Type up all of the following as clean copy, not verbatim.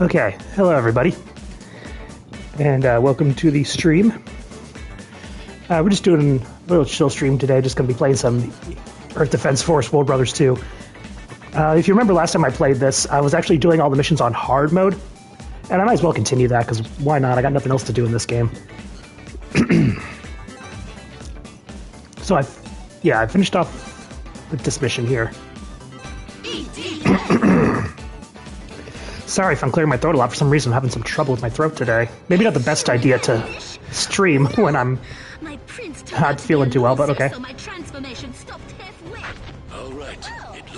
Okay, hello everybody, and welcome to the stream. We're just doing a little chill stream today, just going to be playing some Earth Defense Force World Brothers 2. If you remember last time I played this, I was actually doing all the missions on hard mode, and I might as well continue that, because why not? I got nothing else to do in this game. So I finished off with this mission here. Sorry if I'm clearing my throat a lot. For some reason, I'm having some trouble with my throat today. Maybe not the best idea to stream when I'm not feeling too well, but okay. I'll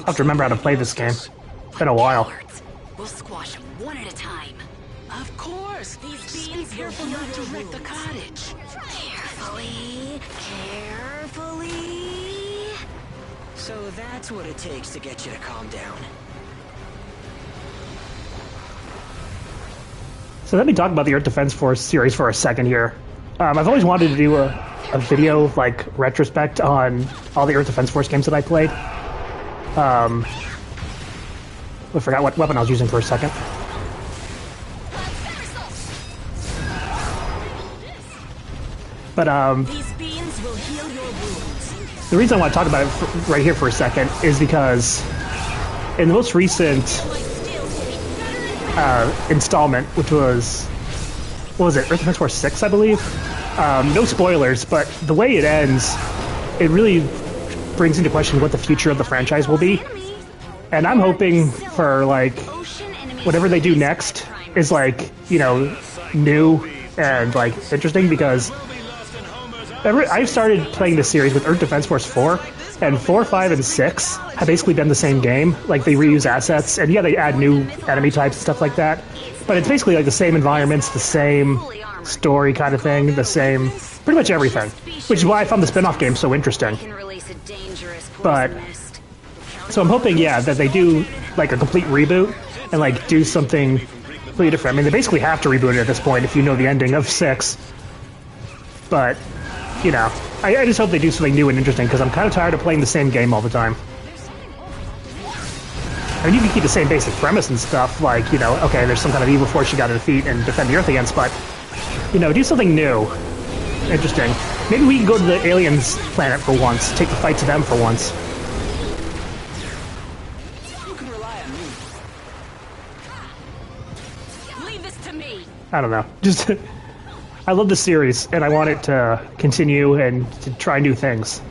have to remember how to play this game. It's been a while. We'll squash them one at a time. Of course. These beans careful not to wreck the cottage. Carefully, carefully. So that's what it takes to get you to calm down. So let me talk about the Earth Defense Force series for a second here. I've always wanted to do a video, like, retrospect on all the Earth Defense Force games that I played. I forgot what weapon I was using for a second. But, These beans will heal your wounds. the reason I want to talk about it right here for a second is because in the most recent installment, which was, what was it, Earth Defense Force 6, I believe? No spoilers, but the way it ends, it really brings into question what the future of the franchise will be. And I'm hoping for, like, whatever they do next is, like, you know, new and, like, interesting, because I've started playing this series with Earth Defense Force 4, and 4, 5, and 6 have basically been the same game. Like, they reuse assets, and yeah, they add new enemy types and stuff like that, but it's basically like the same environments, the same story kind of thing, the same, pretty much everything. Which is why I found the spin-off game so interesting. But, so I'm hoping, yeah, that they do, like, a complete reboot, and, like, do something completely different. I mean, they basically have to reboot it at this point if you know the ending of 6. But, you know, I just hope they do something new and interesting, because I'm kind of tired of playing the same game all the time. I mean, you can keep the same basic premise and stuff, like, you know, okay, there's some kind of evil force you gotta defeat and defend the Earth against, but, you know, do something new. Interesting. Maybe we can go to the aliens' planet for once, take the fight to them for once. You can rely on me. Leave this to me. I don't know. Just, I love the series, and I want it to continue and to try new things.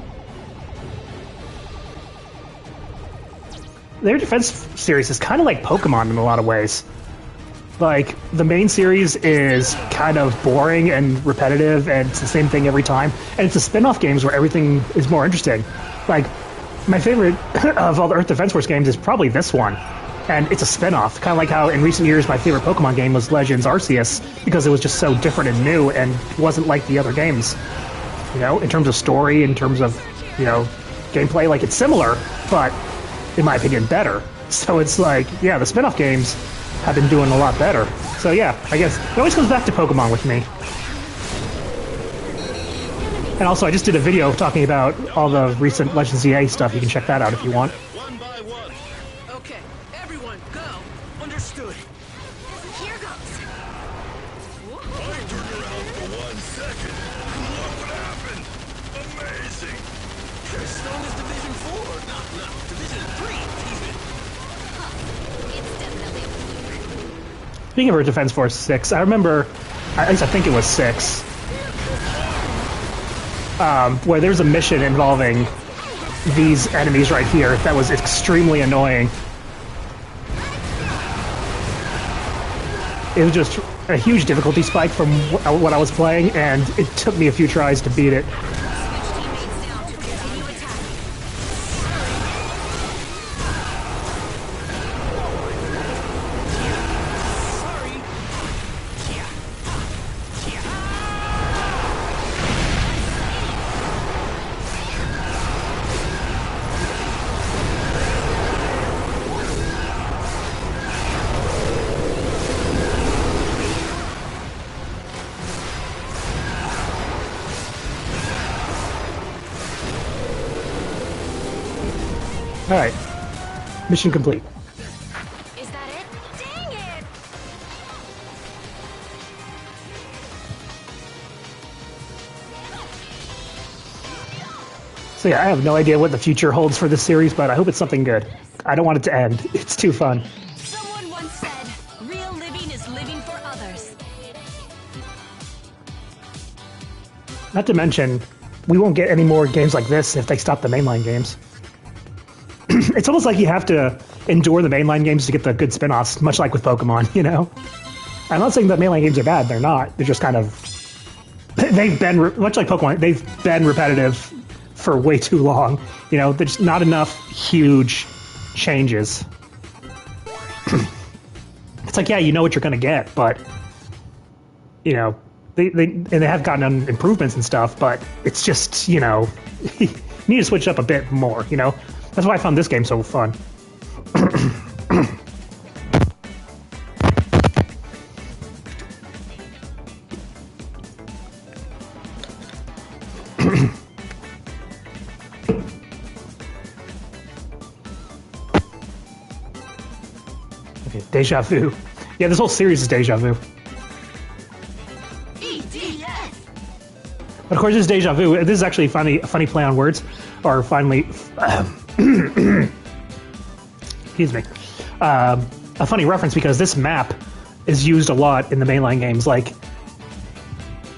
Their Defense series is kind of like Pokemon in a lot of ways. Like, the main series is kind of boring and repetitive, and it's the same thing every time. And it's the spin-off games where everything is more interesting. Like, my favorite of all the Earth Defense Force games is probably this one. And it's a spin-off, kind of like how in recent years my favorite Pokemon game was Legends Arceus, because it was just so different and new and wasn't like the other games. You know, in terms of story, in terms of, you know, gameplay, like, it's similar, but, in my opinion, better. So it's like, yeah, the spin-off games have been doing a lot better. So yeah, I guess it always comes back to Pokemon with me. And also, I just did a video talking about all the recent Legends EA stuff. You can check that out if you want. One by one. Okay, everyone, go. Understood. Here goes. I turned around for 1 second. Look what happened. Amazing. As strong as Division 4. No, Division 3. Speaking of Earth Defense Force 6, I remember, at least I think it was 6, where there's a mission involving these enemies right here that was extremely annoying. It was just a huge difficulty spike from what I was playing, and it took me a few tries to beat it. Alright. Mission complete. Is that it? Dang it! So yeah, I have no idea what the future holds for this series, but I hope it's something good. I don't want it to end. It's too fun. Someone once said, real living is living for others. Not to mention, we won't get any more games like this if they stop the mainline games. It's almost like you have to endure the mainline games to get the good spin-offs, much like with Pokemon, you know? I'm not saying that mainline games are bad, they're not. They're just kind of... They've been, much like Pokemon, they've been repetitive for way too long. You know, there's not enough huge changes. It's like, yeah, you know what you're going to get, but, you know, they have gotten improvements and stuff, but it's just, you know, you need to switch up a bit more, you know? That's why I found this game so fun. Okay, Deja Vu. Yeah, this whole series is Deja Vu. But of course, this is Deja Vu. This is actually a funny play on words, or finally, excuse me, a funny reference because this map is used a lot in the mainline games. Like,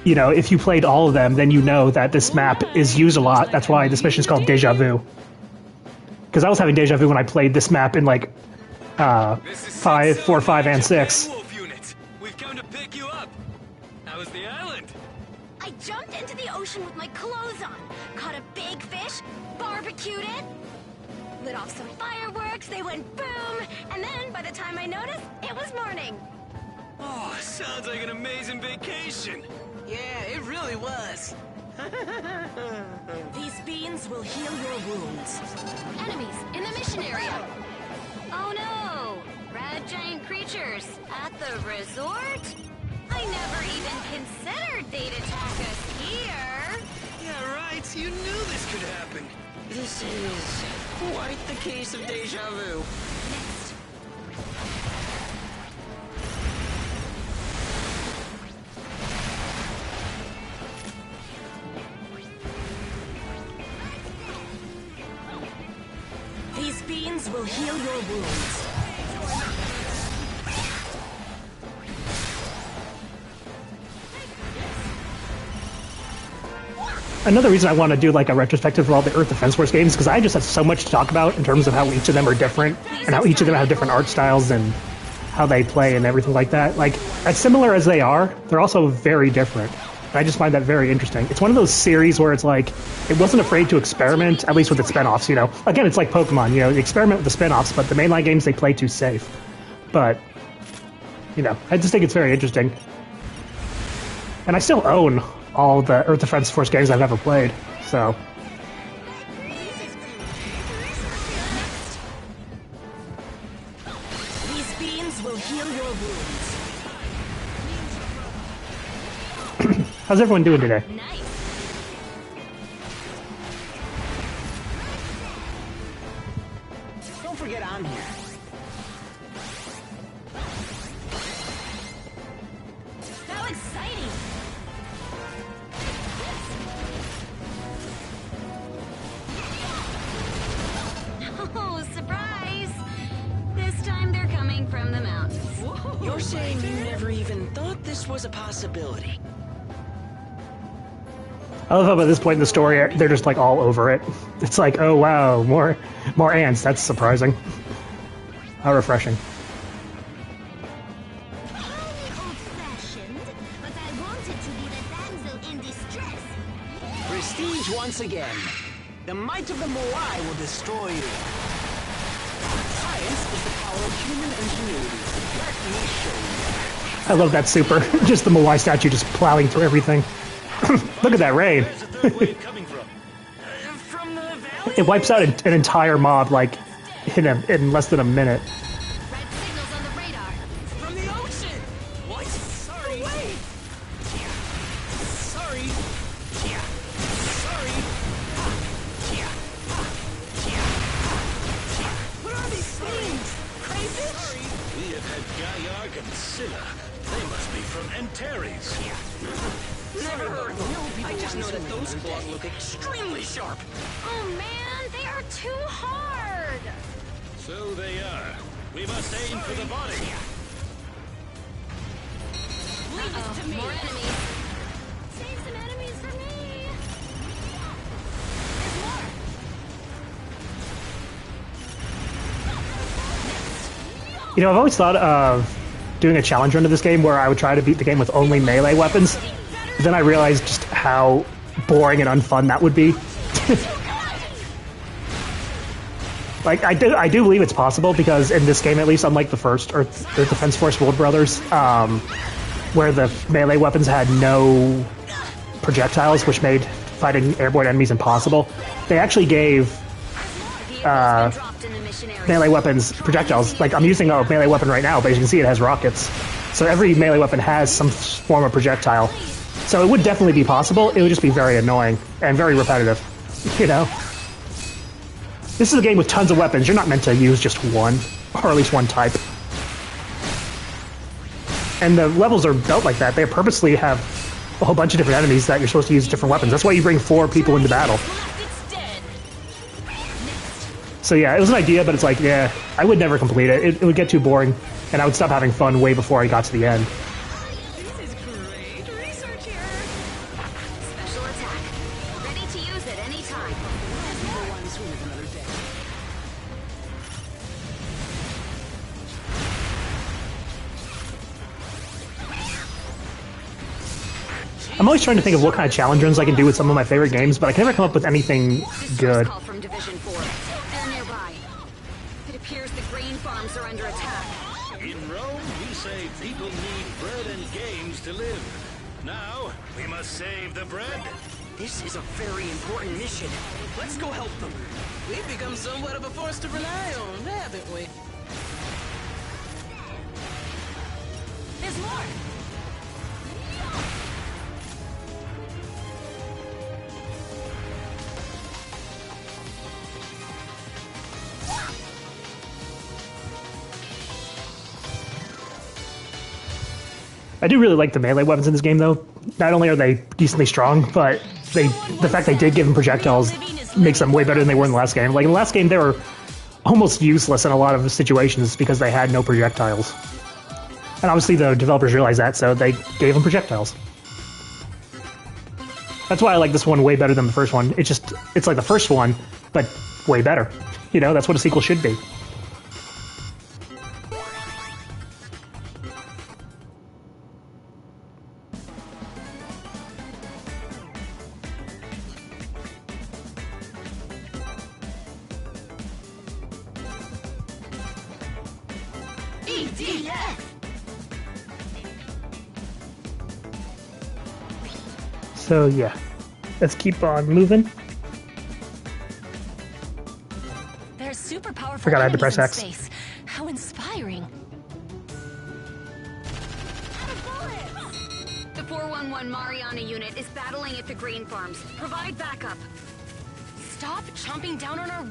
you know, if you played all of them, then you know that this map is used a lot. That's why this mission is called Deja Vu. Because I was having Deja Vu when I played this map in like 5, 4, 5, and 6. We've come to pick you up. How was the island? I jumped into the ocean with my clothes on, caught a big fish, barbecued it, lit off some fireworks, they went boom, and then by the time I noticed, it was morning. Oh, sounds like an amazing vacation. Yeah, it really was. These beans will heal your wounds. Enemies in the mission area. Oh no! Red giant creatures at the resort? I never even considered they'd attack us here. Yeah, right. You knew this could happen. This is quite the case of deja vu. These beans will heal your wounds. Another reason I want to do like a retrospective of all the Earth Defense Force games because I just have so much to talk about in terms of how each of them are different and how each of them have different art styles and how they play and everything like that. Like, as similar as they are, they're also very different. And I just find that very interesting. It's one of those series where it's like, it wasn't afraid to experiment, at least with its spinoffs, you know. Again, it's like Pokemon, you know, they experiment with the spinoffs, but the mainline games, they play too safe. But, you know, I just think it's very interesting. And I still own all the Earth Defense Force games I've ever played, so... These beans will heal your wounds. How's everyone doing today? Nice. Don't forget I'm here. How exciting! Oh, surprise! This time they're coming from the mountains. You're saying you never even thought this was a possibility? I love how by this point in the story, they're just like all over it. It's like, oh wow, more ants, that's surprising. How refreshing. Old-fashioned, but I wanted to be the damsel in distress. Prestige once again. The might of the Moai will destroy you. Science is the power of human ingenuity. Let me show you. I love that super. Just the Moai statue just plowing through everything. Look at that raid. Where's the third wave coming from? From the valley? It wipes out an entire mob like in less than a minute. Red signals on the radar. From the ocean! What? Sorry. Wait! Sorry. Sorry. What are these things? Crazy? We have had Gaiark and Scylla. They must be from Antares. Never heard of them. I just know that those claws look extremely sharp. Oh man, they are too hard! So they are. We must aim for the body. More enemies. Save some enemies for me! There's more! You know, I've always thought of doing a challenge run to this game where I would try to beat the game with only melee weapons. But then I realized just how boring and unfun that would be. Like, I do believe it's possible, because in this game, at least, unlike the first Earth Defense Force World Brothers, where the melee weapons had no projectiles, which made fighting airborne enemies impossible, they actually gave melee weapons projectiles. Like, I'm using a melee weapon right now, but as you can see, it has rockets. So every melee weapon has some form of projectile. So it would definitely be possible. It would just be very annoying and very repetitive, you know? This is a game with tons of weapons. You're not meant to use just one, or at least one type. And the levels are built like that. They purposely have a whole bunch of different enemies that you're supposed to use different weapons. That's why you bring 4 people into battle. So yeah, it was an idea, but it's like, yeah, I would never complete it. It would get too boring, and I would stop having fun way before I got to the end. This is great research here. Special attack. Ready to use at any time. I'm always trying to think of what kind of challenge runs I can do with some of my favorite games, but I can never come up with anything good. Call from Division 4. They're nearby. It appears the grain farms are under attack. In Rome, we say people need bread and games to live. Now, we must save the bread. This is a very important mission. Let's go help them. We've become somewhat of a force to rely on, haven't we? There's more! I do really like the melee weapons in this game, though. Not only are they decently strong, but the fact they did give them projectiles makes them way better than they were in the last game. Like, in the last game, they were almost useless in a lot of situations because they had no projectiles. And obviously the developers realized that, so they gave them projectiles. That's why I like this one way better than the first one. It's like the first one, but way better. You know, that's what a sequel should be. So yeah, let's keep on moving. There's super powerful Forgot I had to enemies press in X. space. How inspiring. The 411 Mariana unit is battling at the grain farms. Provide backup. Stop chomping down on our...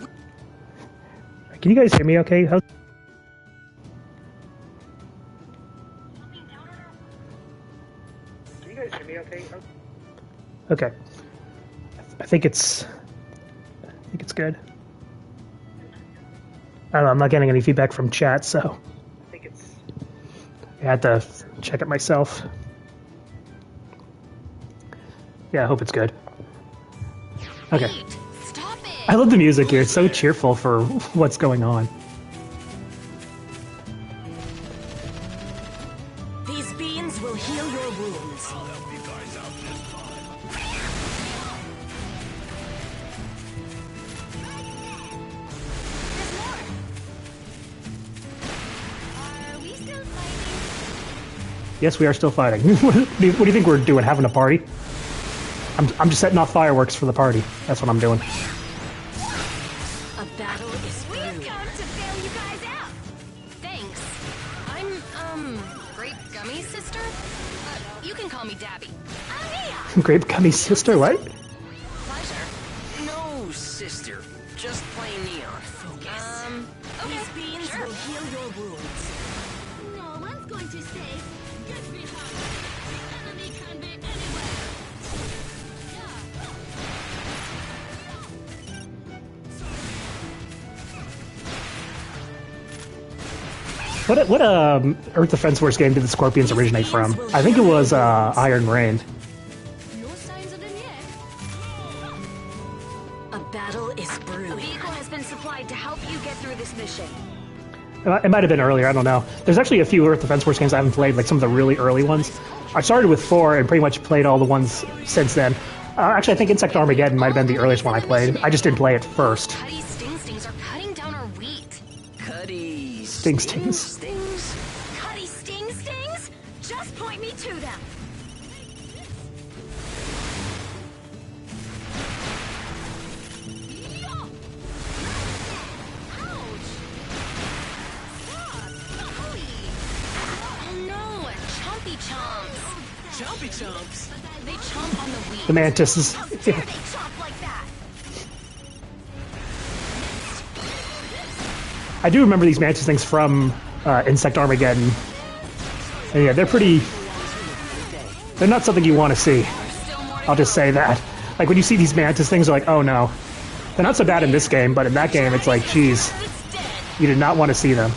Can you guys hear me okay? Can you guys hear me okay? Okay. I think it's good. I don't know, I'm not getting any feedback from chat, so I had to check it myself. Yeah, I hope it's good. Okay. Wait, stop it! I love the music here. It's so cheerful for what's going on. These beans will heal your wounds. I'll help you guys out this time. There's more! Are we still fighting? Yes, we are still fighting. What do you think we're doing? Having a party? I'm just setting off fireworks for the party. That's what I'm doing. A battle is through. We've come to bail you guys out. Thanks. I'm, Grape Gummy's sister? You can call me Dabby. I'm Mia! Grape Gummy sister, what? Pleasure. No, sister. Just plain neon. Focus. Okay, These beans sure. will heal your wounds. No one's going to say, get behind. The enemy can be anywhere. What Earth Defense Force game did the Scorpions originate from? I think it was Iron Rain. No signs of them yet. A battle is A brewing. vehicle has been supplied to help you get through this mission. It might have been earlier, I don't know. There's actually a few Earth Defense Force games I haven't played, like some of the really early ones. I started with 4 and pretty much played all the ones since then. Actually, I think Insect Armageddon might have been the earliest one I played. I just didn't play it first. Cuddy's sting-stings are cutting down our wheat. Cuddy Stings. stings. Cuddy sting-stings? Just point me to them. Oh no, chompy chomps. Chompy chomps. They chomp on the wheat. The Mantises. How dare they chomp like that? I do remember these Mantis things from Insect Armageddon. And yeah, they're pretty... They're not something you want to see. I'll just say that. Like, when you see these Mantis things, you're like, oh no. They're not so bad in this game, but in that game, it's like, geez, It's dead. you did not want to see them.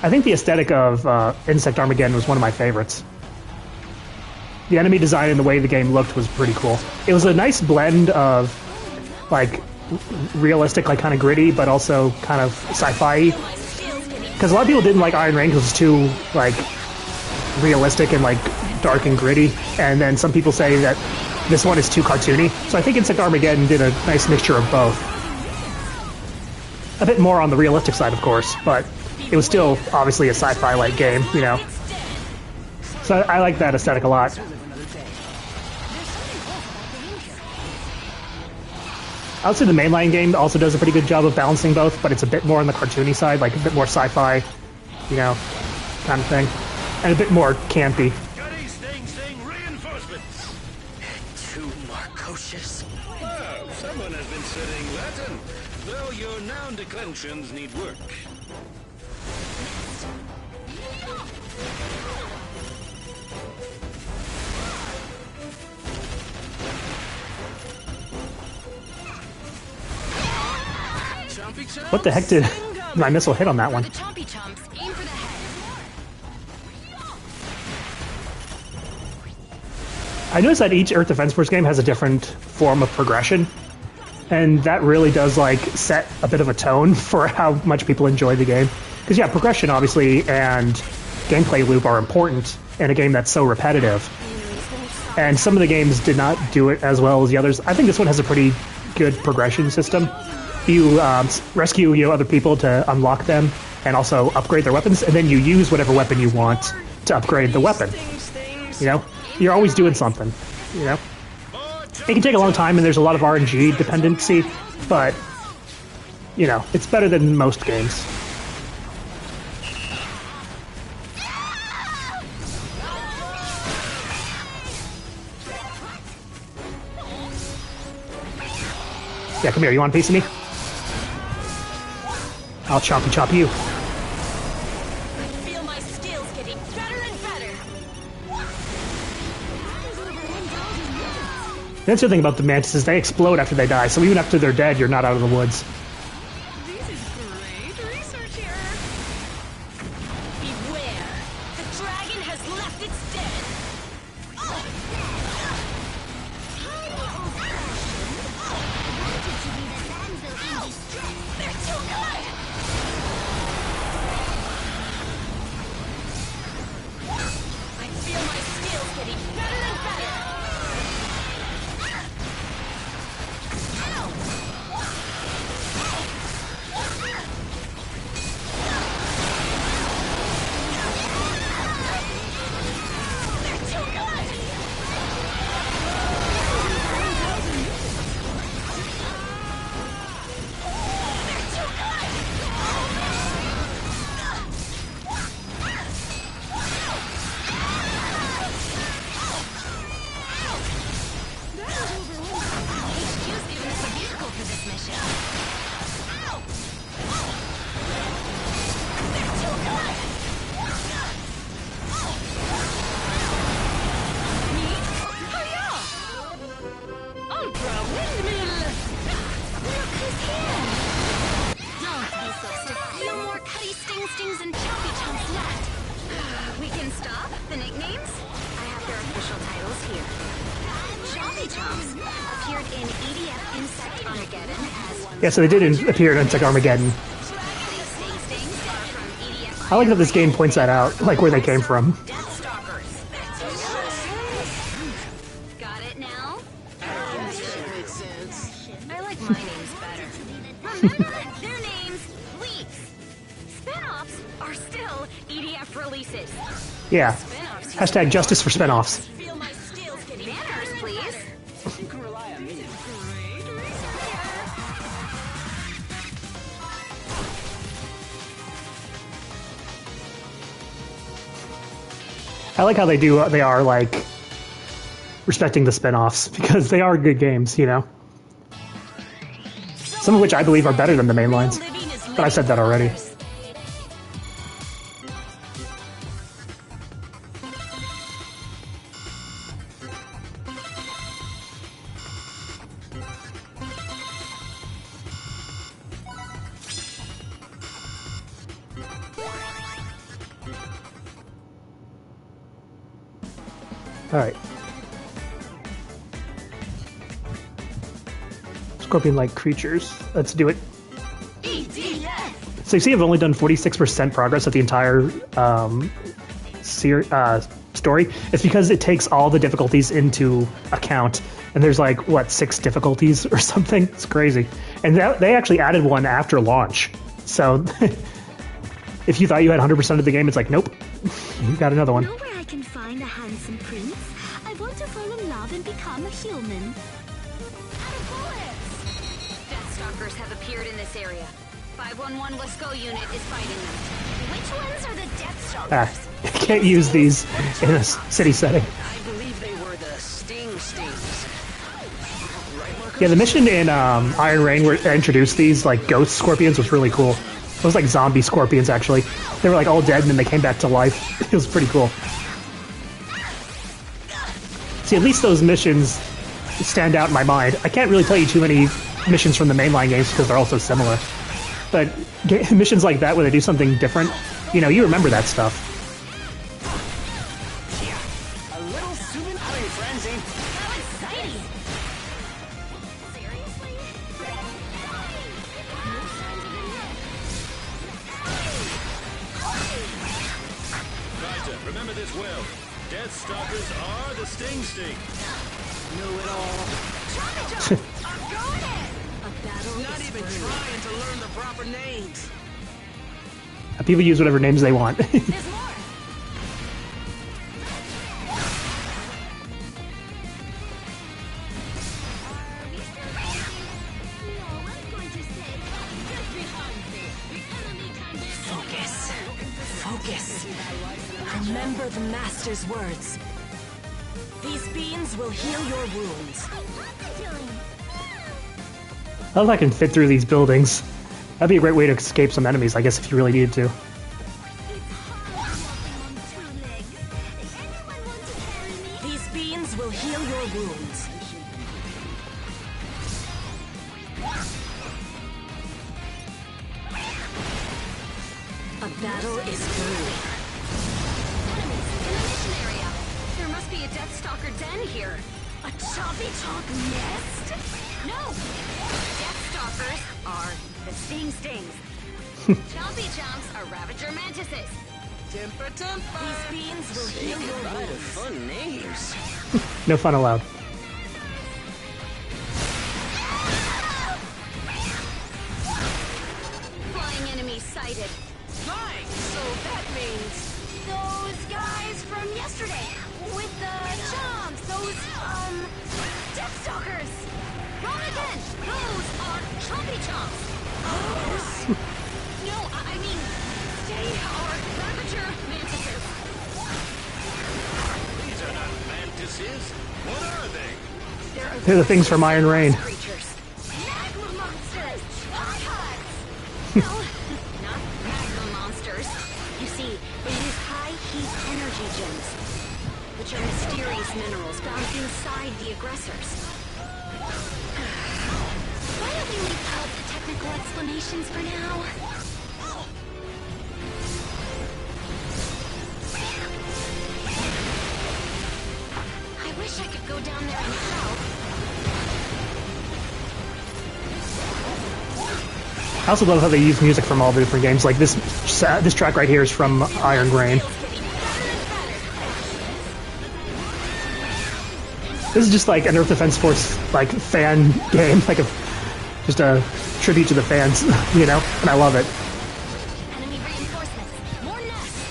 I think the aesthetic of Insect Armageddon was one of my favorites. The enemy design and the way the game looked was pretty cool. It was a nice blend of, like, realistic, like, kind of gritty, but also kind of sci-fi. Because a lot of people didn't like Iron Rain because it was too, like, realistic and, like, dark and gritty. And then some people say that this one is too cartoony. So I think Insect Armageddon did a nice mixture of both. A bit more on the realistic side, of course, but it was still obviously a sci-fi-like game, you know. So I like that aesthetic a lot. I would say the mainline game also does a pretty good job of balancing both, but it's a bit more on the cartoony side, like a bit more sci-fi, you know, kind of thing. And a bit more campy. Cuddy sting reinforcements. Too Marcocious. Oh, someone has been studying Latin. Though your noun declensions need work. Chompy chomps. What the heck did my missile hit on that one? The chompy chomps aim for the head. I noticed that each Earth Defense Force game has a different form of progression, and that really does, like, set a bit of a tone for how much people enjoy the game. Because, yeah, progression, obviously, and gameplay loop are important in a game that's so repetitive. And some of the games did not do it as well as the others. I think this one has a pretty good progression system. You rescue, you know, other people to unlock them and also upgrade their weapons, and then you use whatever weapon you want to upgrade the weapon. You know? You're always doing something, you know? It can take a long time, and there's a lot of RNG dependency, but, you know, it's better than most games. Yeah, come here, you want a piece of me? I'll chop you. Feel my skills getting better and better. That's the thing about the Mantises, they explode after they die, so even after they're dead, you're not out of the woods. This is great research here. Beware. The dragon has left its den. They're too good. I feel my skills getting better and better. They're too good. They're too good. Yeah, so they did appear in Insect Armageddon. I like that this game points that out, like where they came from. Deathstalkers. Got it now? Makes sense. I like my names better. Remember their names, please. Spin-offs are still EDF releases. Yeah. Spin-offs. Hashtag justice for spinoffs. Feel my skills getting Banners, please. You can rely on me. I like how they are like respecting the spin-offs because they are good games, you know. Some of which I believe are better than the main lines. But I said that already. Alright. Scorpion-like creatures. Let's do it. So you see I've only done 46% progress of the entire story. It's because it takes all the difficulties into account. And there's like, what, 6 difficulties or something? It's crazy. And they actually added one after launch. So if you thought you had 100% of the game, it's like, nope. You got another one. Know where I can find a handsome prince? I want to fall in love and become a human. Deathstalkers have appeared in this area. 511 West Go unit is fighting them. Which ones are the Deathstalkers? Can't use these in a city setting. I believe they were the Stings. Right, Marcus? Yeah, the mission in Iron Rain where they introduced these like ghost scorpions was really cool. It was like zombie scorpions, actually. They were like all dead and then they came back to life. It was pretty cool. See, at least those missions stand out in my mind. I can't really tell you too many missions from the mainline games because they're all so similar. But missions like that where they do something different, you know, you remember that stuff. A little souvenir frenzy. How exciting! Seriously? Raija, remember this well. Deathstalkers are the Sting. Know it all. Not even trying to learn the proper names. People use whatever names they want. There's more! Focus. Remember the Master's words. These beans will heal your wounds. I love I can fit through these buildings. That'd be a great way to escape some enemies, I guess, if you really needed to. These beans will heal your wounds. A battle is brewing. Enemies in the mission area. There must be a Deathstalker den here. A choppy chomp nest? No! Deathstalkers are the Stings. Chompy chomps are Ravager mantises. Temper. These beans will heal your Goodbye to wounds. fun names. No fun allowed. Flying enemy sighted. Fine. So that means Those guys from yesterday with the chomps. Those, Deathstalkers. Wrong again. Those are chompy chomps. No, I mean, they are Ravager mantises. These are not mantises. What are they? They're the things from Iron Rain. Creatures. Magma monsters. Archives. No, not magma monsters. You see, they use high heat energy gems, which are mysterious minerals found inside the aggressors. Why don't we leave out the technical explanations for now? I wish I could go down there and help. I also love how they use music from all the different games. Like this track right here is from Iron Grain. This is just like an Earth Defense Force like fan game, like just a tribute to the fans, you know, and I love it. Enemy reinforcements. More nests.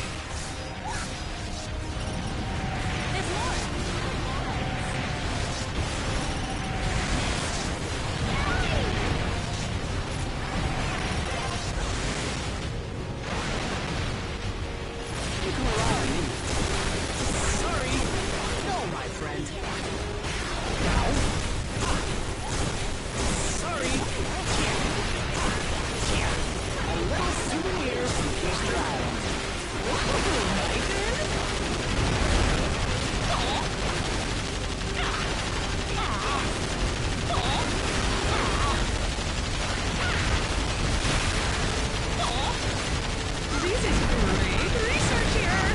There's more. Sorry. No, my friend. Sorry. A little souvenir from Easter Island. This is great research here.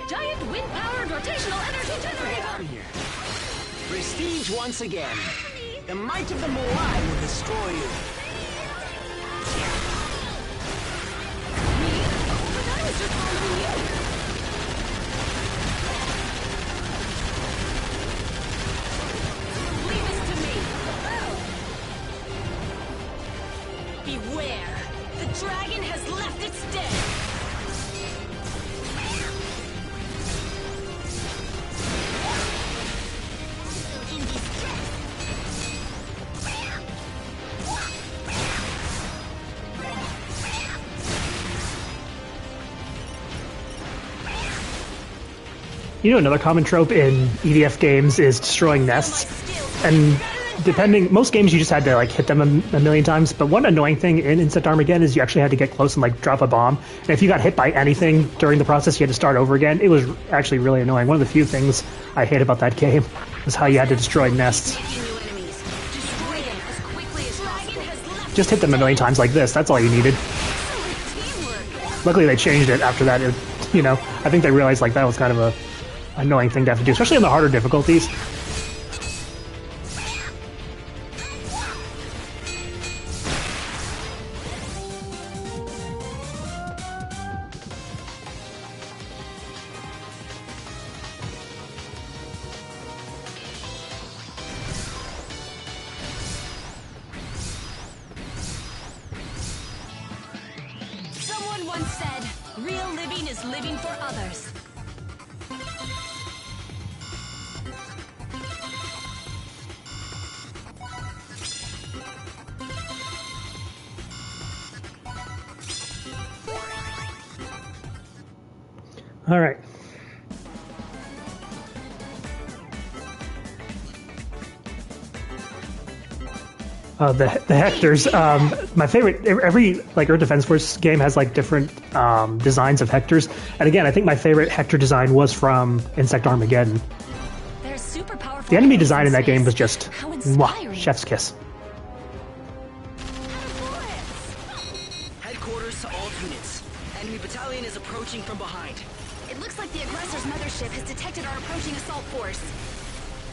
Giant wind-powered rotational energy generator. Here. Prestige once again. The might of the Moai will destroy you. But I was just following you. Leave this to me. Beware. The dragon has left its den. You know, another common trope in EDF games is destroying nests. And depending, most games you just had to like hit them a million times. But one annoying thing in Insect Armageddon is you actually had to get close and like drop a bomb. And if you got hit by anything during the process, you had to start over again. It was actually really annoying. One of the few things I hate about that game was how you had to destroy nests. Just hit them a million times like this. That's all you needed. Luckily, they changed it after that. You know, I think they realized like that was kind of a annoying thing to have to do, especially on the harder difficulties. Someone once said, real living is living for others. All right. The Hectors. My favorite. Every like Earth Defense Force game has like different designs of Hectors, and again, I think my favorite Hector design was from Insect Armageddon. They're super powerful. The enemy design in that game was just How mwah, inspiring. chef's kiss. Headquarters to all units. Enemy battalion is approaching from behind. It looks like the aggressor's mothership has detected our approaching assault force.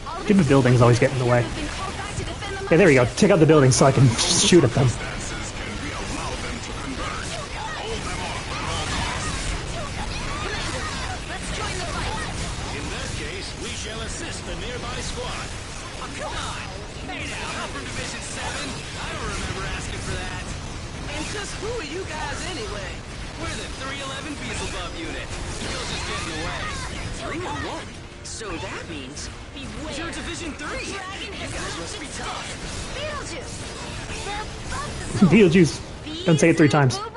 All of Stupid its buildings always get in the way. have been called back to defend the Okay, there you go. mothership. Take out the building so I can shoot at them. Let's join the fight. In that case, we shall assist the nearby squad. Oh, come on! Hey now, I'm from Division 7. I don't remember asking for that. And just who are you guys anyway? We're the 311 Beelzebub unit. You'll just get in the way. 311? So that means Beware. you're Division 3. The dragon You has guys left must be its tough. den. Beetlejuice. The Buzzsaw. Beetlejuice. Don't say it 3 times. Boo-boo.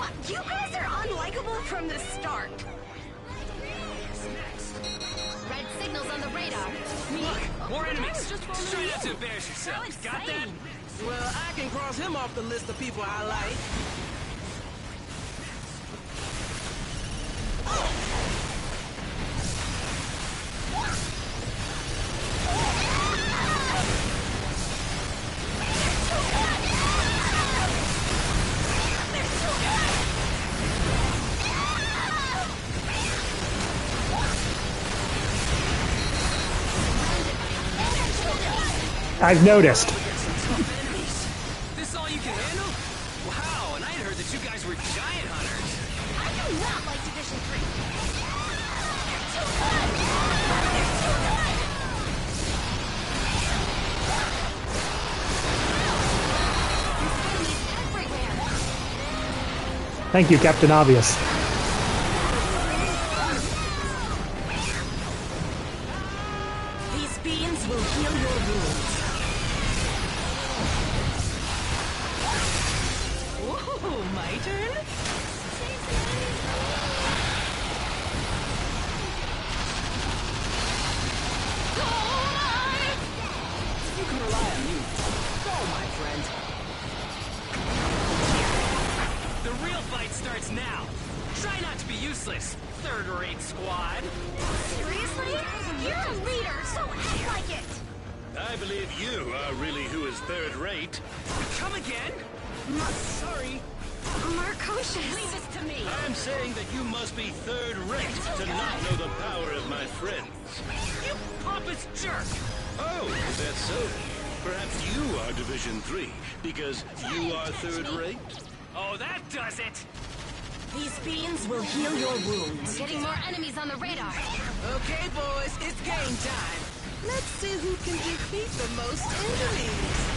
What? You guys are unlikable from the start. Red signals on the radar. Look, more enemies. Just following Try you. not to embarrass yourself. So Got that? exciting. Well, I can cross him off the list of people I like. I've noticed. This all you can handle? Wow, and I'd heard that you guys were giant hunters. I do not like Division 3. Everywhere. Thank you, Captain Obvious. These beans will heal your wounds. Whoa, my turn? You can rely on me. Go, my friend. The real fight starts now. Try not to be useless, third-rate squad. Seriously? You're a leader, so act like it. I believe you are really who is third rate. Come again? Sorry. Marcocious. Leave this to me. I'm saying that you must be third rate to not know the power of my friends. You pompous jerk! Oh, is that so? Perhaps you are Division 3, because you are third rate? Oh, that does it! These beans will heal your wounds. Getting more enemies on the radar. Okay, boys, it's game time. Let's see who can defeat the most enemies.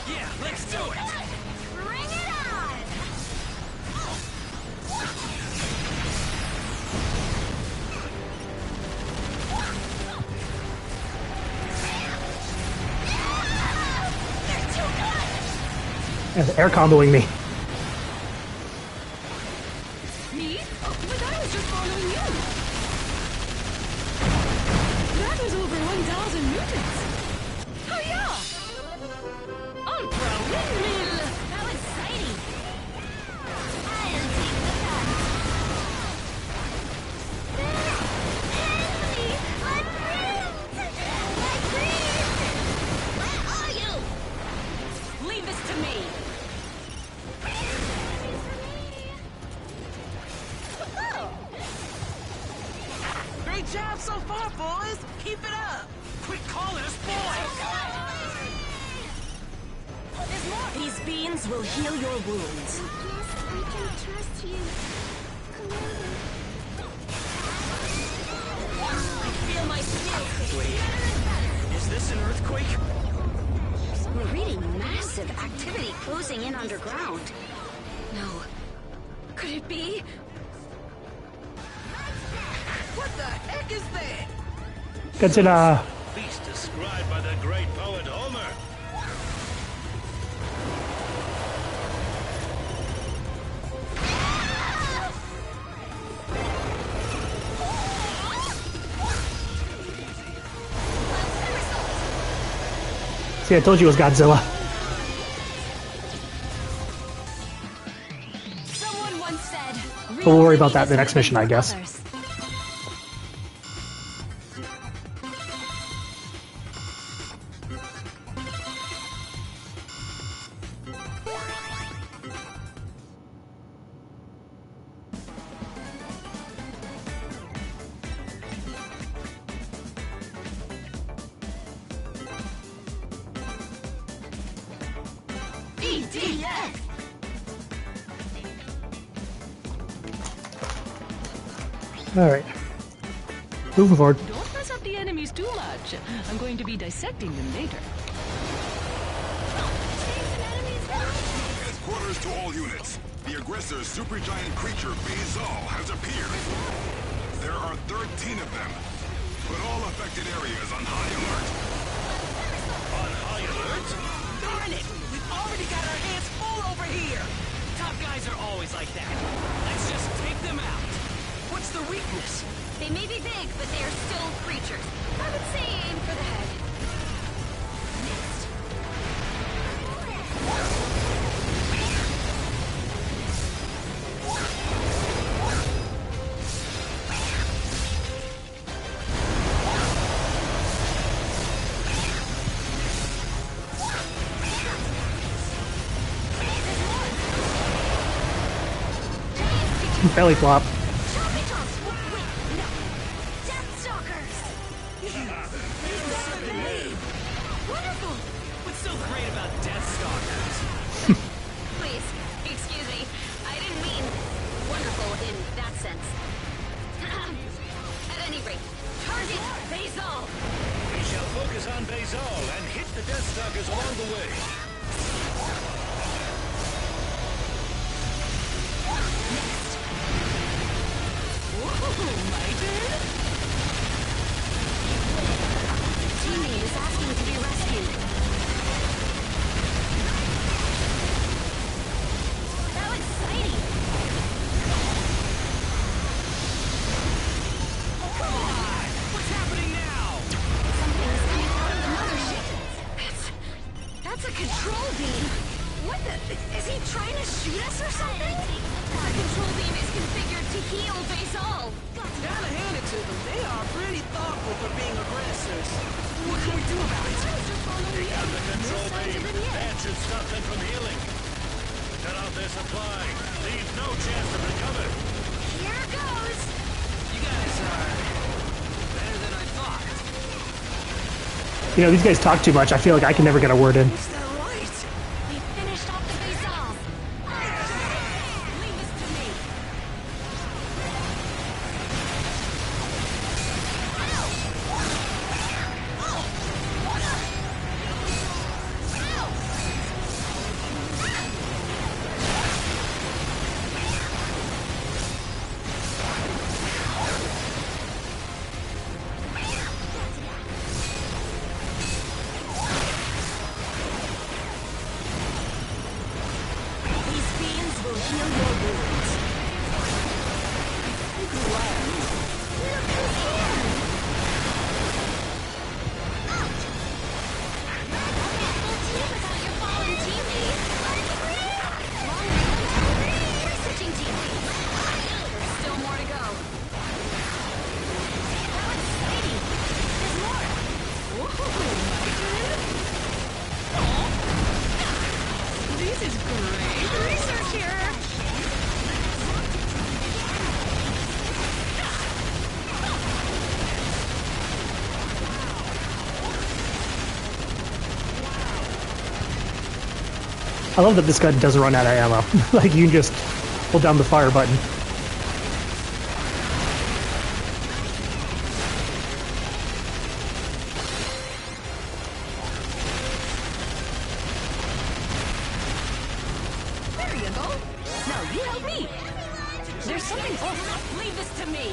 Yeah, let's do it! Bring it on! They're too good! And air comboing me. Me? Oh, but I was just following you. That was over 1,000 mutants. Oh, yeah! Ultra windmill! How exciting! I'll take the pack. Henry! My friend! My friend! Where are you? Leave this to me. Great job so far, boys. Keep it up. Quit calling us boys! There's more! These beans will heal your wounds. Yes, I can trust you, Commander. I feel my skills. Is this an earthquake? We're reading massive activity closing in underground. No. Could it be? What the heck is that? Godzilla. Beast described by the great poet Homer. See, I told you it was Godzilla. Someone once said, But we'll worry about that in the next mission, I guess. Others. EDF! Alright. Moving forward. Don't mess up the enemies too much. I'm going to be dissecting them later. Headquarters to all units. The aggressor's supergiant creature, Bezal, has appeared. There are 13 of them. Put all affected areas on high alert. On high alert? Darn it! We've already got our hands full over here. Top guys are always like that. Let's just take them out. What's their weakness? They may be big, but they are still creatures. I would say aim for the head. Next. Belly flop. Choppy chops! Wait, no. Death Stalkers! Wonderful! What's so great about Deathstalkers? Please, excuse me. I didn't mean wonderful in that sense. At any rate, target Basil! We shall focus on Basil and hit the Deathstalkers along the way. Teammate is asking to be rescued. How exciting! Come on! What's happening now? Something is coming out of the mothership. That's a control beam. What the? Is he trying to shoot us or something? The control beam is configured to heal Basil. Gotta hand it to them. They are pretty thoughtful for being aggressors. What can we do about it? Take out the control beam. That should stop them from healing. Cut off their supply. Leave no chance to recover. Here goes. You guys are better than I thought. You know, these guys talk too much. I feel like I can never get a word in. Is that right? We finished off the Basil. Leave this to me. These beams will heal your wounds. Without your fallen teammate. Researching teammate. There's still more to go. How exciting! There's more. This is great. Research here. I love that this gun doesn't run out of ammo. Like, you can just hold down the fire button. There you go. Now you help me. There's something off. Leave this to me.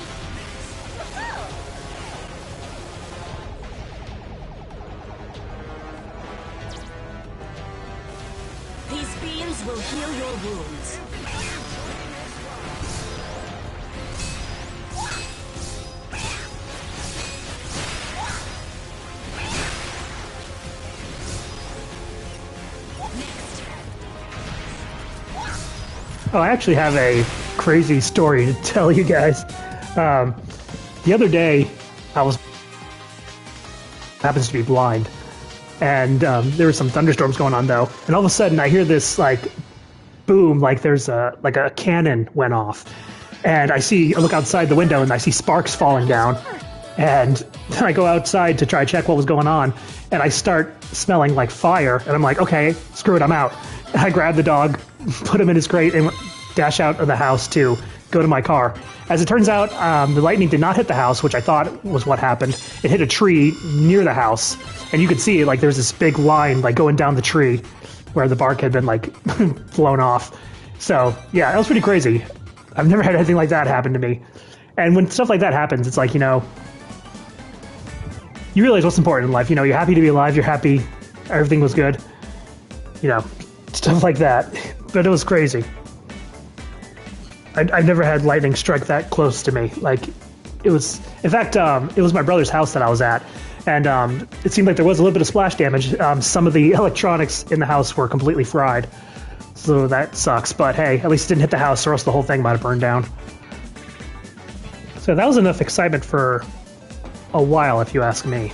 These beams will heal your wounds. Oh, I actually have a crazy story to tell you guys. The other day, I was happens to be blind, and there were some thunderstorms going on though, and all of a sudden I hear this like boom, like there's a cannon went off, and I look outside the window and I see sparks falling down, and then I go outside to try to check what was going on, and I start smelling like fire, and I'm like, okay, screw it, I'm out. And I grab the dog, put him in his crate, and dash out of the house to go to my car. As it turns out, the lightning did not hit the house, which I thought was what happened. It hit a tree near the house, and you could see it, like there's this big line like going down the tree where the bark had been like blown off. So yeah, that was pretty crazy. I've never had anything like that happen to me. And when stuff like that happens, it's like, you know, you realize what's important in life. You know, you're happy to be alive, you're happy everything was good. You know, stuff like that. But it was crazy. I've never had lightning strike that close to me. Like, it was, in fact, it was my brother's house that I was at, and it seemed like there was a little bit of splash damage. Some of the electronics in the house were completely fried, so that sucks. But hey, at least it didn't hit the house, or else the whole thing might have burned down. So that was enough excitement for a while, if you ask me.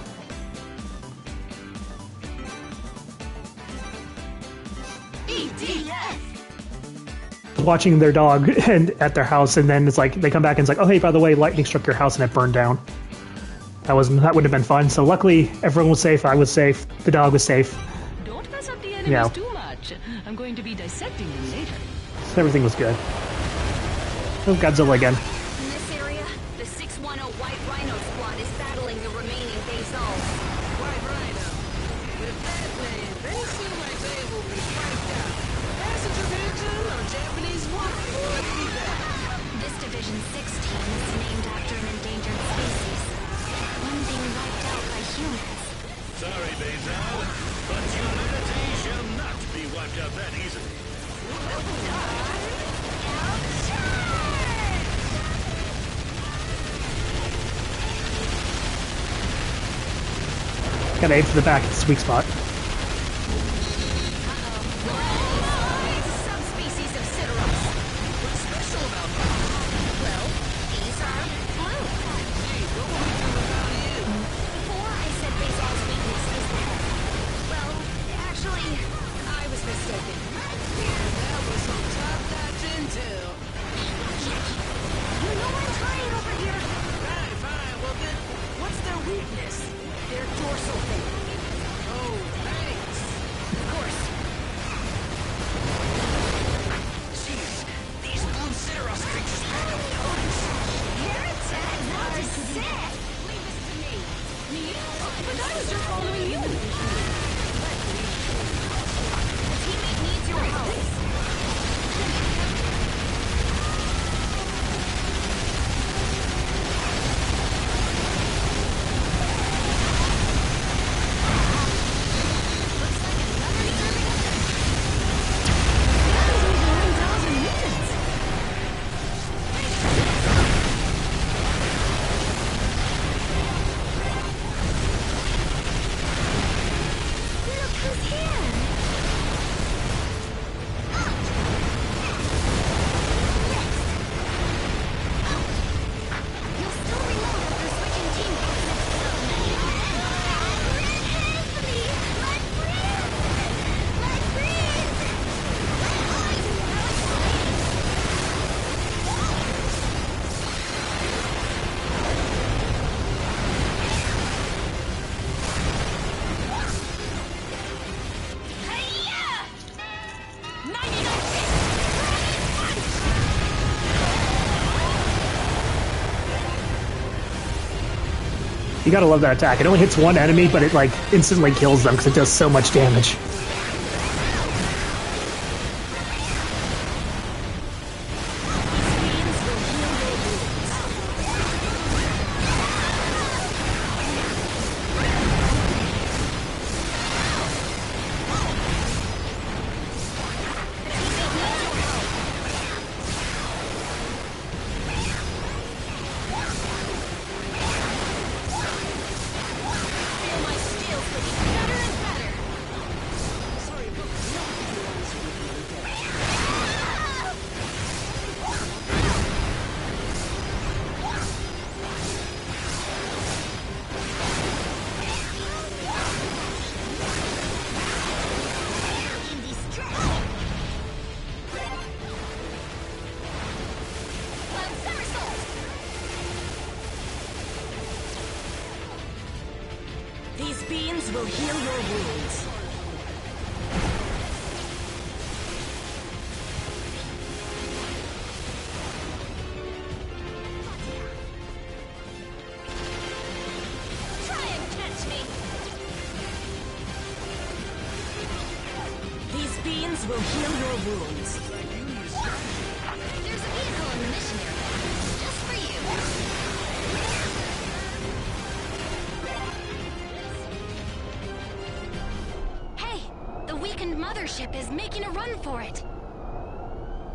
Watching their dog and at their house, and then it's like they come back and it's like, oh hey, by the way, lightning struck your house and it burned down. That wouldn't have been fun. So luckily, everyone was safe. I was safe. The dog was safe. Don't mess up the enemies Yeah. too much. I'm going to be dissecting them later. So everything was good. Oh, Godzilla again. In this area, the 610 White Rhino squad is battling the remaining Bazols. White Rhino. With that name, they seem like they will be wiped out. Passenger pigeon or Japanese wolf would be back. This Division 6 team is named after an endangered species. One being wiped out by humans. Sorry, Bezal, but humanity shall not be wiped out that easily. Gotta aim for the back. It's a weak spot. Subspecies of Sidoros. What's special about them? Well, these are blue. Gee, what will we do without you? Before I said Bazal's weakness is the head. Well, actually, I was mistaken. That was some top-notch intel. You know I'm trying over here. Fine. Well then, what's their weakness? Their dorsal fin. Oh, thanks. Of course. Jeez, these blue Sidoros creatures pack up punch. Heretic are sick. Leave this to me. Me? But I was just following you. The teammate needs your help. Look who's here. You'll still reload after switching teammates. Let's You gotta love that attack. It only hits one enemy, but it like instantly kills them because it does so much damage. feel my skills getting better and better. In distress. Cloud somersault. These beans will heal your wounds. Try and catch me. These beans will heal your wounds. There's a vehicle in the mission area. Just for you. Hey, the weakened mothership is making a run for it.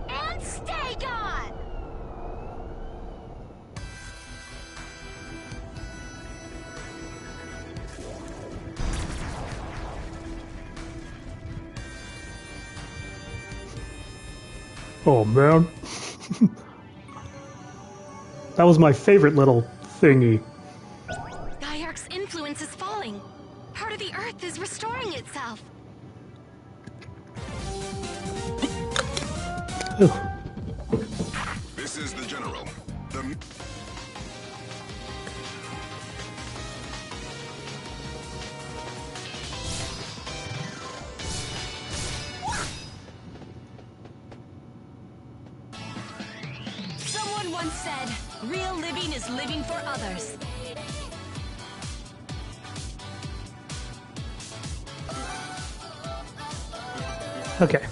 And stay gone! Oh man. That was my favorite little thingy. Gaiark's influence is falling. Part of the Earth is restoring itself. Ooh. This is the General. The once said, real living is living for others. Okay,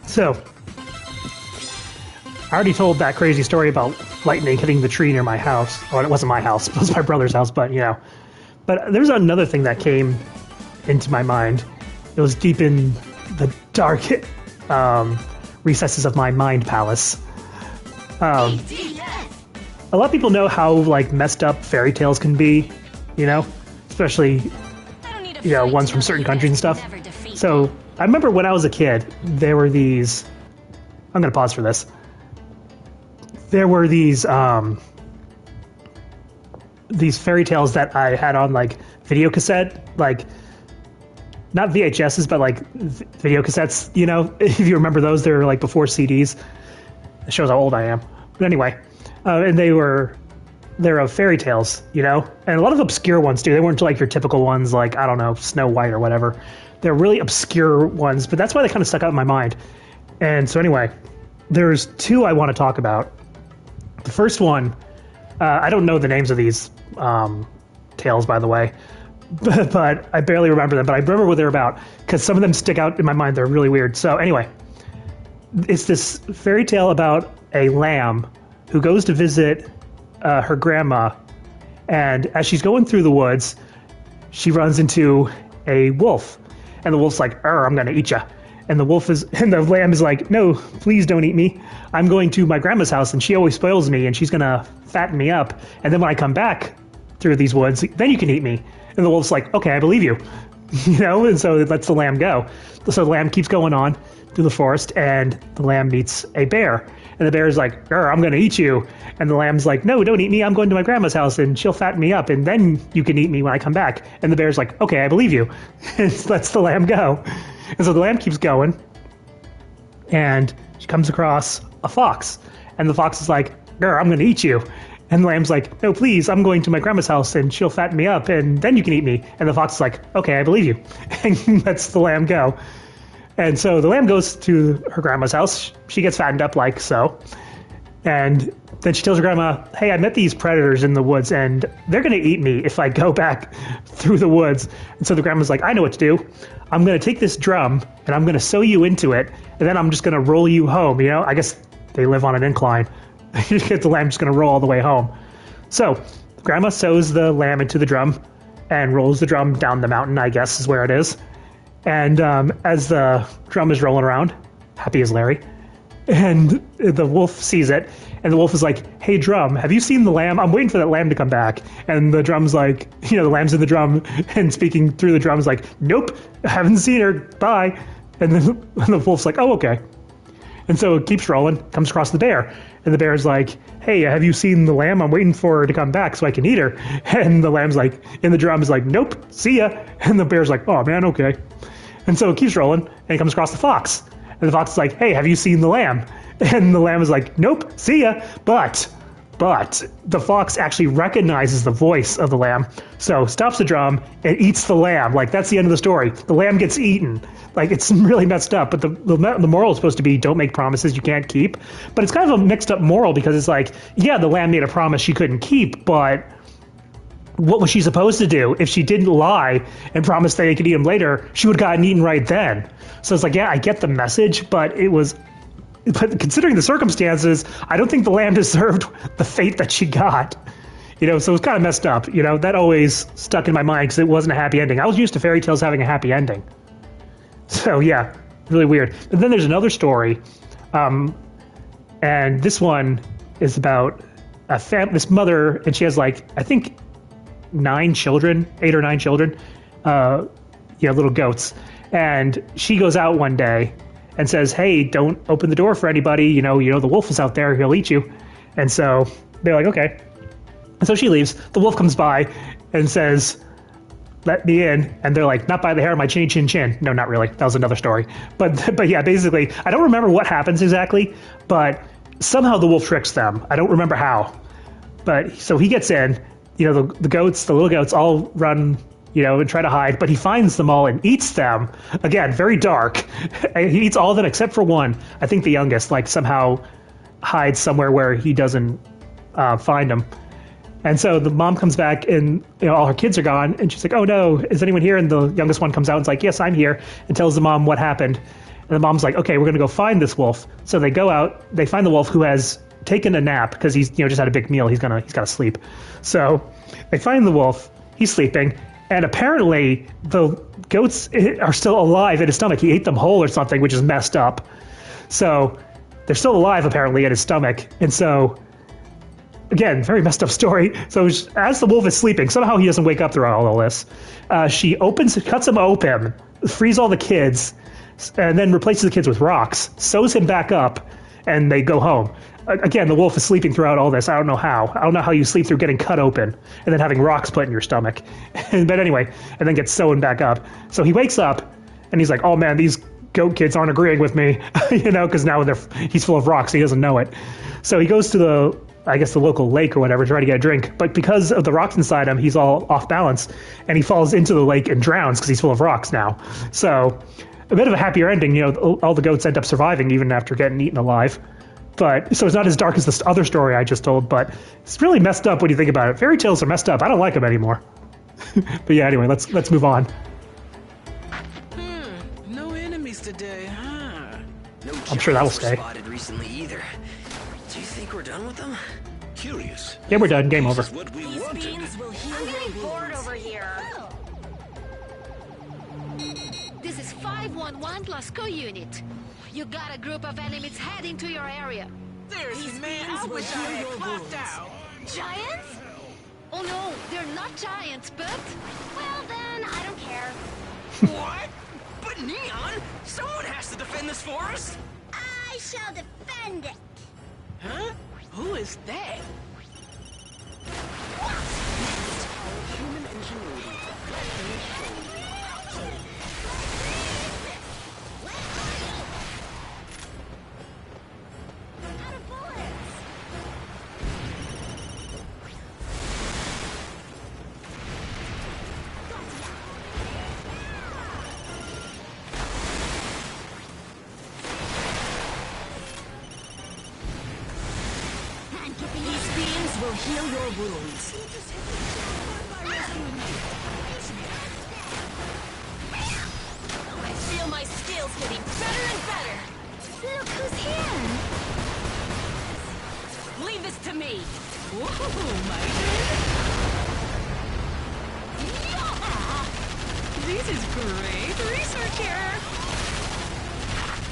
so I already told that crazy story about lightning hitting the tree near my house. Well, it wasn't my house, it was my brother's house, but you know. But there's another thing that came into my mind. It was deep in the dark recesses of my mind palace. A lot of people know how like messed up fairy tales can be, you know, especially ones from certain countries and stuff. So I remember when I was a kid, there were these. I'm gonna pause for this. There were these fairy tales that I had on like video cassette, like not VHSs, but like video cassettes. You know, if you remember those, they were like before CDs. It shows how old I am. But anyway, and they're fairy tales, you know, and a lot of obscure ones too. They weren't like your typical ones, like I don't know, Snow White or whatever. They're really obscure ones, but that's why they kind of stuck out in my mind. And so anyway, there's two I want to talk about. The first one, I don't know the names of these tales, by the way, but I barely remember them. But I remember what they're about because some of them stick out in my mind. They're really weird. So anyway, it's this fairy tale about a lamb who goes to visit her grandma, and as she's going through the woods, she runs into a wolf, and the wolf's like, I'm gonna eat ya. And the lamb is like, no, please don't eat me. I'm going to my grandma's house, and she always spoils me, and she's gonna fatten me up. And then when I come back through these woods, then you can eat me. And the wolf's like, okay, I believe you. You know, and so it lets the lamb go. So the lamb keeps going on through the forest, and the lamb meets a bear. And the bear's like, I'm gonna eat you. And the lamb's like, no, don't eat me. I'm going to my grandma's house, and she'll fatten me up, and then you can eat me when I come back. And the bear's like, okay, I believe you. And lets the lamb go. And so the lamb keeps going, and she comes across a fox. And the fox is like, I'm going to eat you. And the lamb's like, no, please, I'm going to my grandma's house, and she'll fatten me up, and then you can eat me. And the fox is like, okay, I believe you. And lets the lamb go. And so the lamb goes to her grandma's house. She gets fattened up like so. And then she tells her grandma, hey, I met these predators in the woods, and they're going to eat me if I go back through the woods. And so the grandma's like, I know what to do. I'm going to take this drum, and I'm going to sew you into it, and then I'm just going to roll you home. You know, I guess they live on an incline. The lamb's just going to roll all the way home. So grandma sews the lamb into the drum and rolls the drum down the mountain, I guess is where it is. And as the drum is rolling around, happy as Larry, and the wolf sees it, and the wolf is like, hey, drum, have you seen the lamb? I'm waiting for that lamb to come back. And the drum's like, the lamb's in the drum, and speaking through the drum is like, nope, I haven't seen her, bye. And then the wolf's like, oh, okay. And so it keeps rolling, comes across the bear. And the bear's like, hey, have you seen the lamb? I'm waiting for her to come back so I can eat her. And the lamb's like, in the drum is like, nope, see ya. And the bear's like, oh, man, okay. And so it keeps rolling, and it comes across the fox. And the fox is like, hey, have you seen the lamb? And the lamb is like, nope, see ya. But the fox actually recognizes the voice of the lamb, so stops the drum and eats the lamb. Like, that's the end of the story. The lamb gets eaten. Like, it's really messed up. But the moral is supposed to be, don't make promises you can't keep. But it's kind of a mixed up moral, because it's like, yeah, the lamb made a promise she couldn't keep, but what was she supposed to do? If she didn't lie and promise that they could eat him later, she would have gotten eaten right then. So it's like, yeah, I get the message, but considering the circumstances, I don't think the lamb deserved the fate that she got. So it was kind of messed up. That always stuck in my mind because it wasn't a happy ending. I was used to fairy tales having a happy ending. So yeah, really weird. But then there's another story, and this one is about this mother, and she has I think 8 or 9 children, little goats. And she goes out one day and says, hey, don't open the door for anybody. The wolf is out there. He'll eat you. And so they're like, okay. And so she leaves. The wolf comes by and says, let me in. And they're like, not by the hair of my chinny chin chin. No, not really. That was another story. But yeah, basically, I don't remember what happens exactly, but somehow the wolf tricks them. I don't remember how. But so he gets in, the little goats all run, and try to hide, but he finds them all and eats them. Again, very dark. He eats all of them except for one. I think the youngest, somehow hides somewhere where he doesn't find him. And so the mom comes back, and all her kids are gone, and she's like, "Oh no, is anyone here?" And the youngest one comes out and's like, "Yes, I'm here," and tells the mom what happened. And the mom's like, "Okay, we're gonna go find this wolf." So they go out, they find the wolf, who has taken a nap because he's just had a big meal. He's got to sleep. So they find the wolf. He's sleeping, and apparently the goats are still alive in his stomach. He ate them whole or something, which is messed up. So they're still alive apparently in his stomach, and so. Again, very messed up story. So as the wolf is sleeping, somehow he doesn't wake up throughout all this. She cuts him open, frees all the kids, and then replaces the kids with rocks, sews him back up, and they go home. Again, the wolf is sleeping throughout all this. I don't know how. I don't know how you sleep through getting cut open and then having rocks put in your stomach. But anyway, and then gets sewn back up. So he wakes up, and he's like, "Oh man, these goat kids aren't agreeing with me," because now he's full of rocks. He doesn't know it. So he goes to the local lake or whatever, try to get a drink. But because of the rocks inside him, he's all off balance, and he falls into the lake and drowns because he's full of rocks now. So a bit of a happier ending. All the goats end up surviving even after getting eaten alive. But so it's not as dark as the other story I just told, but it's really messed up when you think about it. Fairy tales are messed up. I don't like them anymore. But yeah, anyway, let's move on. No enemies today, huh? No I'm sure that'll giants were stay. spotted recently either. Do you think we're done with them? Curious. Yeah, we're done. Game over. This is what we These wanted. beans will heal I'm your getting bored wounds. over here. This is 511 Lascaux unit. You got a group of enemies heading to your area. Seriously, These man, beans I will wish I heal had your clocked wounds. out. Giants? Oh no, they're not giants, but... Well then, I don't care. What? But Neon, someone has to defend this forest. I shall defend it. Huh? Who is that? Human ingenuity. Out of bullets. These beans will heal your wounds. I feel my skills getting better and better. Look who's here. Leave this to me. Whoa, my This is great research here.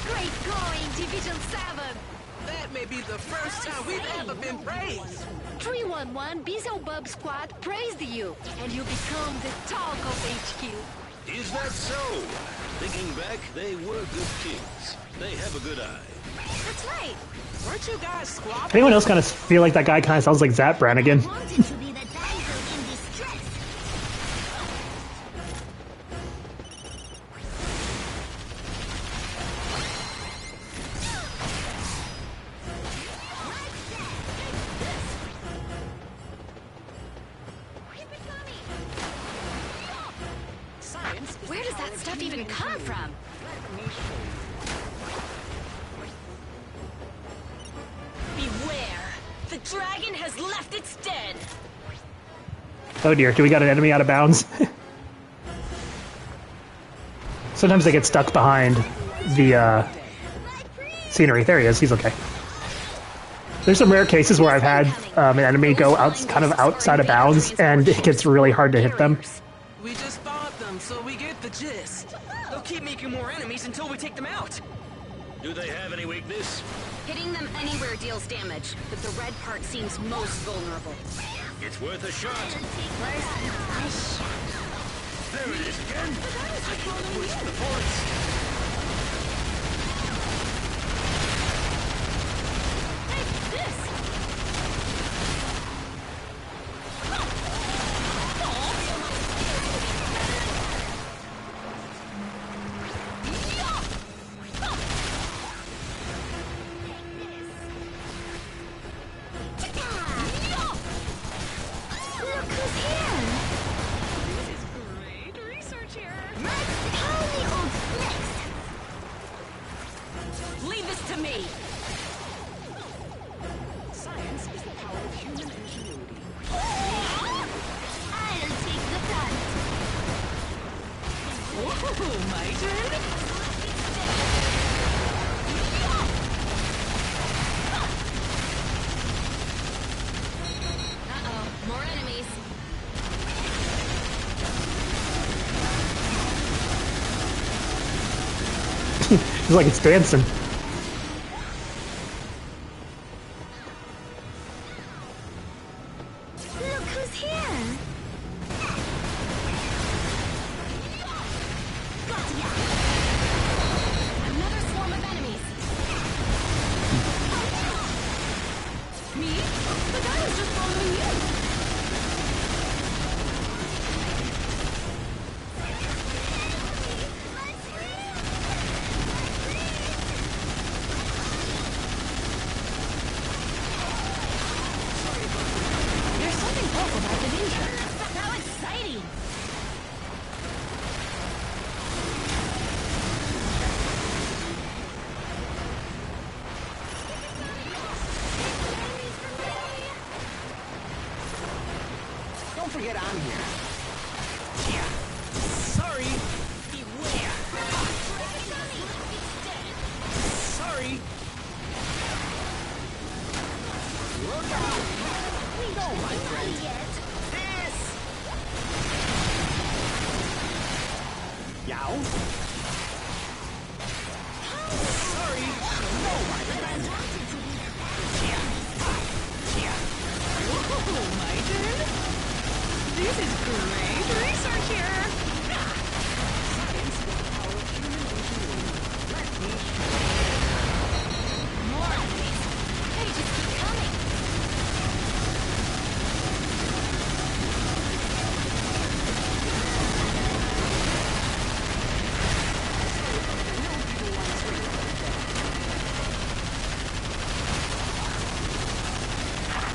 Great going, Division 7. That may be the first time we've ever been praised. 311 Beelzebub Squad praised you, and you become the talk of HQ. Is that so? Thinking back, they were good kids. They have a good eye. That's right. Weren't you guys squabbling? Anyone else kind of feel like that guy kind of sounds like Zap Brannigan? Wanted to be the damsel in distress. Science is Where does that stuff even come from? Beware. The dragon has left its den. Oh dear, do we got an enemy out of bounds? Sometimes they get stuck behind the scenery. There he is. He's okay. There's some rare cases where I've had an enemy go kind of outside of bounds, and it gets really hard to hit them. We just fought them, so we get the gist. They'll keep making more enemies until we take them out. Do they have any weakness? Hitting them anywhere deals damage, but the red part seems most vulnerable. It's worth a shot. There it is again. Push the forest. Look who's here! Great research here. Tell me, old flicks! Leave this to me. Science is the power of human Whoa, my turn? Uh-oh, more enemies. It's like it's dancing. Look who's here! Another swarm of enemies. Me? But I was just following you. There's something off about the ninja. How exciting! Don't forget I'm here. Yeah. Sorry. Beware. Sorry. Look out. No, my friend. This. Yow. Sorry. No, my friend. Yeah. Yeah. Whoa, my turn? This is great research here. More enemies. They just keep coming.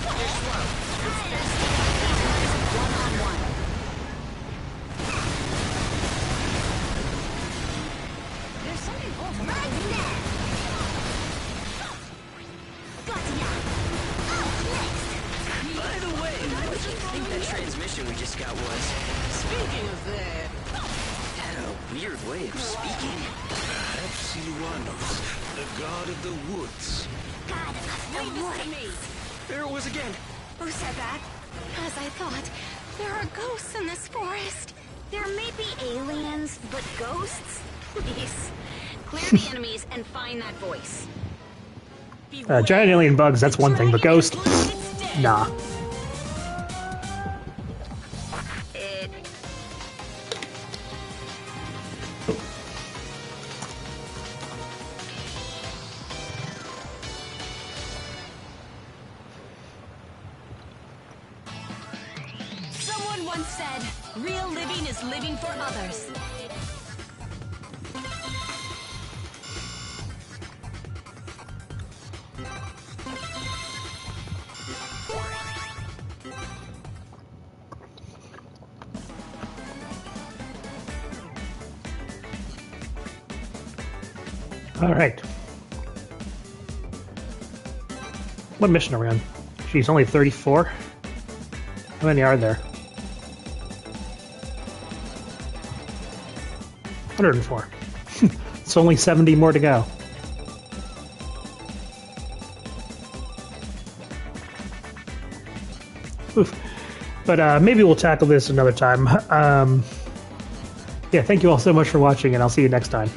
They're slow. It's best to utilize one-on-one. There's something off about the ninja. By the way, what do you think that transmission we just got was? Speaking of that, Had a weird way of speaking. Perhaps Silvanus, the god of the woods. God of the woods. There it was again. Who said that? As I thought, there are ghosts in this forest. There may be aliens, but ghosts? Please. Clear the enemies and find that voice. Giant alien bugs, that's one thing, but ghost, nah. It... Someone once said, real living is living for others. All right. What mission are we on? She's only 34. How many are there? 104. It's only 70 more to go. Oof. But maybe we'll tackle this another time. Yeah, thank you all so much for watching, and I'll see you next time.